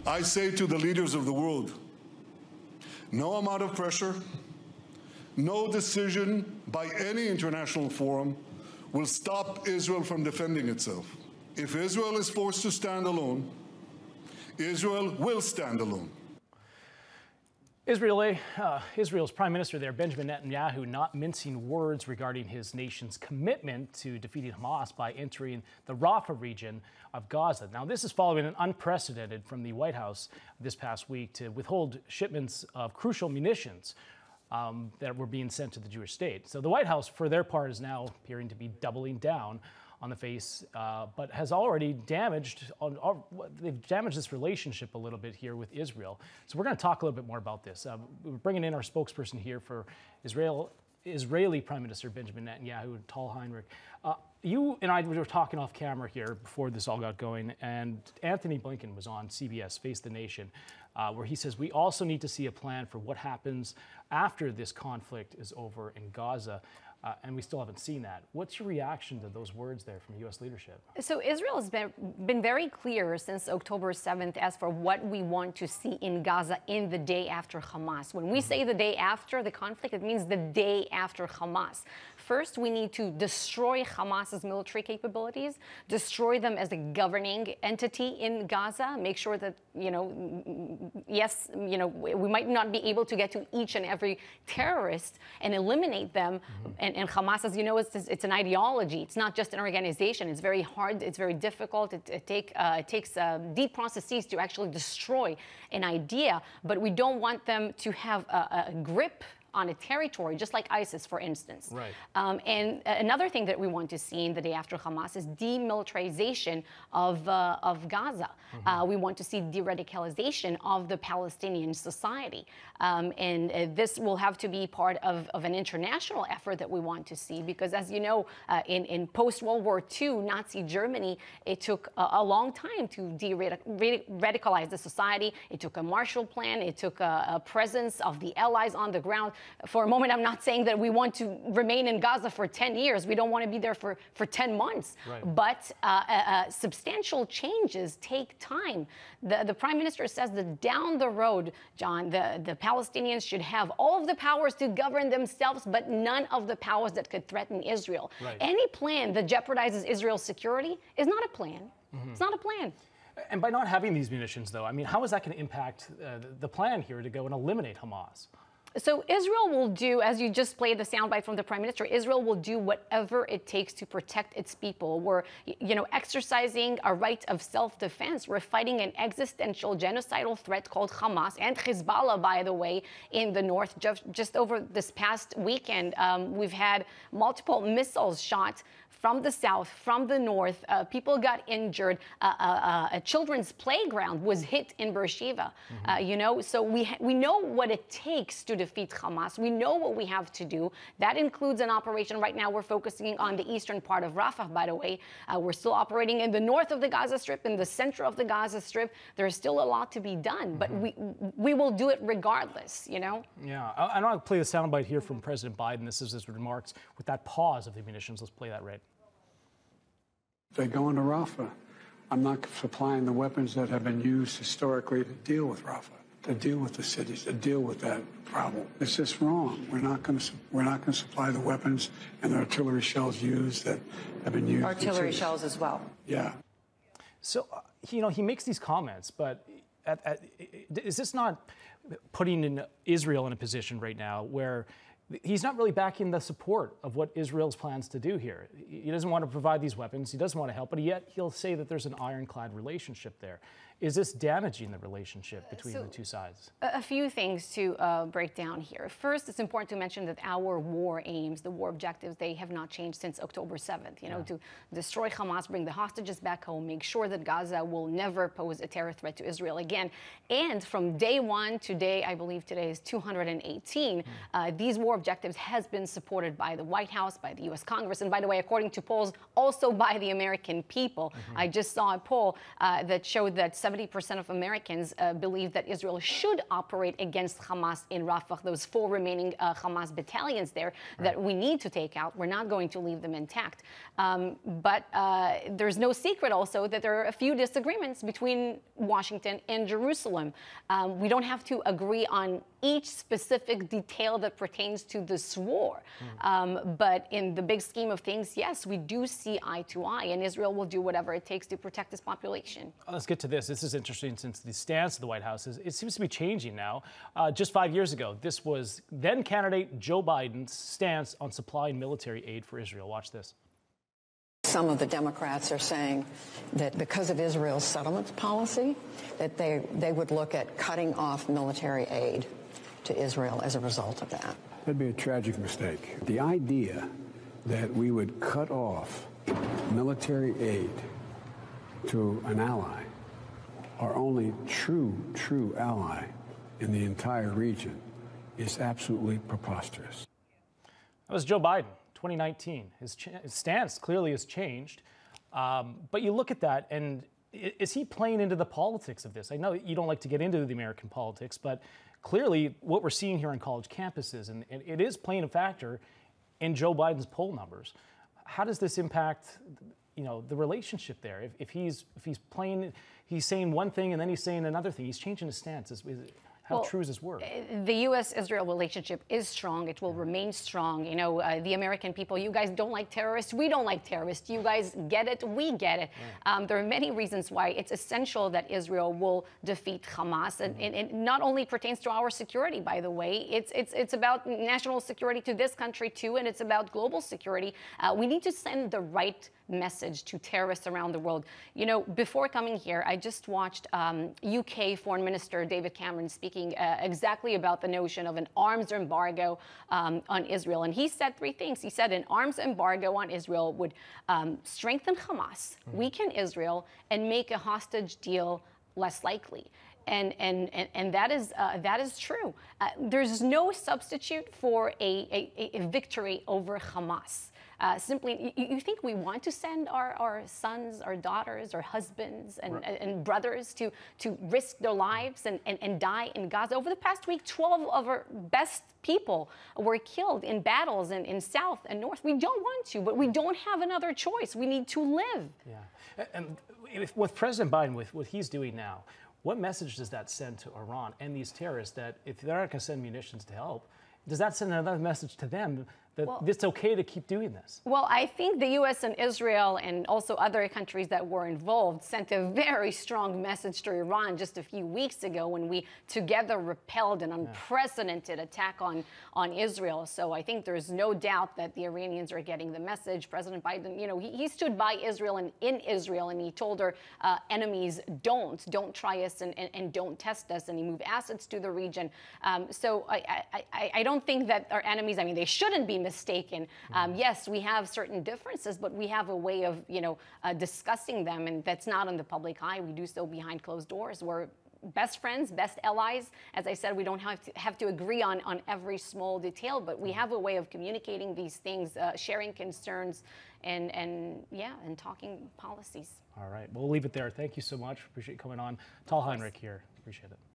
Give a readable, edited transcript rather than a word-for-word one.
I say to the leaders of the world, no amount of pressure, no decision by any international forum will stop Israel from defending itself. If Israel is forced to stand alone, Israel will stand alone. Israel's Prime Minister there, Benjamin Netanyahu, not mincing words regarding his nation's commitment to defeating Hamas by entering the Rafah region of Gaza. Now, this is following an unprecedented from the White House this past week to withhold shipments of crucial munitions that were being sent to the Jewish state. So the White House, for their part, is now appearing to be doubling down on the face, but has already they've damaged this relationship a little bit here with Israel. So we're going to talk a little bit more about this. We're bringing in our spokesperson here for Israeli Prime Minister Benjamin Netanyahu, Tal Heinrich. You and I were talking off camera here before this all got going, and Anthony Blinken was on CBS, Face the Nation, where he says we also need to see a plan for what happens after this conflict is over in Gaza. And we still haven't seen that. What's your reaction to those words there from U.S. leadership? So Israel has been very clear since October 7th as for what we want to see in Gaza in the day after Hamas. When we say the day after the conflict, it means the day after Hamas. First, we need to destroy Hamas's military capabilities, destroy them as a governing entity in Gaza, make sure that, yes, we might not be able to get to each and every terrorist and eliminate them. And Hamas, as you know, it's an ideology. It's not just an organization. It's very hard. It's very difficult. It takes deep processes to actually destroy an idea. But we don't want them to have a grip on a territory, just like ISIS, for instance. Right. And another thing that we want to see in the day after Hamas is demilitarization of Gaza. We want to see de-radicalization of the Palestinian society. And this will have to be part of an international effort that we want to see, because as you know, in post-World War II, Nazi Germany, it took a long time to de-radicalize the society. It took a Marshall Plan. It took a presence of the Allies on the ground. For a moment, I'm not saying that we want to remain in Gaza for 10 years. We don't want to be there for 10 months. Right. But substantial changes take time. The Prime Minister says that down the road, John, the Palestinians should have all of the powers to govern themselves, but none of the powers that could threaten Israel. Right. Any plan that jeopardizes Israel's security is not a plan. It's not a plan. And by not having these munitions, though, I mean, how is that going to impact the plan here to go and eliminate Hamas? So Israel will do, as you just played the soundbite from the Prime Minister, Israel will do whatever it takes to protect its people. We're, exercising a right of self-defense. We're fighting an existential genocidal threat called Hamas and Hezbollah, by the way, in the north. Just over this past weekend, we've had multiple missiles shot from the south, from the north. People got injured. A children's playground was hit in Beersheba. So we know what it takes to defeat Hamas. We know what we have to do. That includes an operation. Right now, we're focusing on the eastern part of Rafah, by the way. We're still operating in the north of the Gaza Strip, in the center of the Gaza Strip. There's still a lot to be done, but we will do it regardless, Yeah, I want to play the soundbite here from President Biden. This is his remarks with that pause of the munitions. Let's play that right. They go into Rafah. I'm not supplying the weapons that have been used historically to deal with Rafah, to deal with the cities, to deal with that problem. It's just wrong. We're not going to supply the weapons and the artillery shells used that have been used. Artillery shells as well. Yeah. So he makes these comments, but is this not putting Israel in a position right now where he's not really backing the support of what Israel's plans to do here? He doesn't want to provide these weapons. He doesn't want to help, but yet he'll say that there's an ironclad relationship there. Is this damaging the relationship between the two sides? A few things to break down here. First, it's important to mention that our war aims, the war objectives, they have not changed since October 7th, to destroy Hamas, bring the hostages back home, make sure that Gaza will never pose a terror threat to Israel again. And from day one to day, I believe today is 218, these war objectives has been supported by the White House, by the U.S. Congress, and by the way, according to polls, also by the American people. I just saw a poll that showed that 70% of Americans believe that Israel should operate against Hamas in Rafah, those 4 remaining Hamas battalions there that we need to take out. We're not going to leave them intact. But there's no secret also that there are a few disagreements between Washington and Jerusalem. We don't have to agree on each specific detail that pertains to this war. But in the big scheme of things, yes, we do see eye to eye, and Israel will do whatever it takes to protect its population. Let's get to this. This is interesting since the stance of the White House it seems to be changing now. Just 5 years ago, this was then candidate Joe Biden's stance on supplying military aid for Israel. Watch this. Some of the Democrats are saying that because of Israel's settlements policy, that they would look at cutting off military aid to Israel as a result of that. That'd be a tragic mistake. The idea that we would cut off military aid to an ally, our only true ally in the entire region, is absolutely preposterous. That was Joe Biden, 2019. His stance clearly has changed. But you look at that, and is he playing into the politics of this? I know you don't like to get into the American politics, but clearly what we're seeing here on college campuses, and it is playing a factor in Joe Biden's poll numbers. How does this impact, the relationship there? If he's playing, he's saying one thing and then he's saying another thing. He's changing his stance. How true is his word? The U.S.-Israel relationship is strong. It will remain strong. The American people, you guys don't like terrorists. We don't like terrorists. You guys get it. We get it. There are many reasons why it's essential that Israel will defeat Hamas. And it not only pertains to our security, by the way. It's about national security to this country, too, and it's about global security. We need to send the right message to terrorists around the world. Before coming here, I just watched UK Foreign Minister David Cameron speaking exactly about the notion of an arms embargo on Israel. And he said 3 things. He said an arms embargo on Israel would strengthen Hamas, weaken Israel, and make a hostage deal less likely. And that is true. There's no substitute for a victory over Hamas. Simply, you think we want to send our sons, our daughters, our husbands, and brothers to risk their lives and die in Gaza? Over the past week, 12 of our best people were killed in battles in South and North. We don't want to, but we don't have another choice. We need to live. Yeah. And with President Biden, with what he's doing now, what message does that send to Iran and these terrorists that if they're not going to send munitions to help, does that send another message to them that it's okay to keep doing this? Well, I think the U.S. and Israel and also other countries that were involved sent a very strong message to Iran just a few weeks ago when we together repelled an unprecedented attack on Israel. So I think there's no doubt that the Iranians are getting the message. President Biden, he stood by Israel and in Israel, and he told our enemies, don't try us and don't test us, and he moved assets to the region. So I don't think that our enemies, they shouldn't be mistaken. Yes, we have certain differences, but we have a way of, discussing them, and that's not in the public eye. We do so behind closed doors. We're best friends, best allies. As I said, we don't have to agree on every small detail, but we have a way of communicating these things, sharing concerns, and talking policies. All right, we'll leave it there. Thank you so much. Appreciate you coming on. Tal Heinrich here. Appreciate it.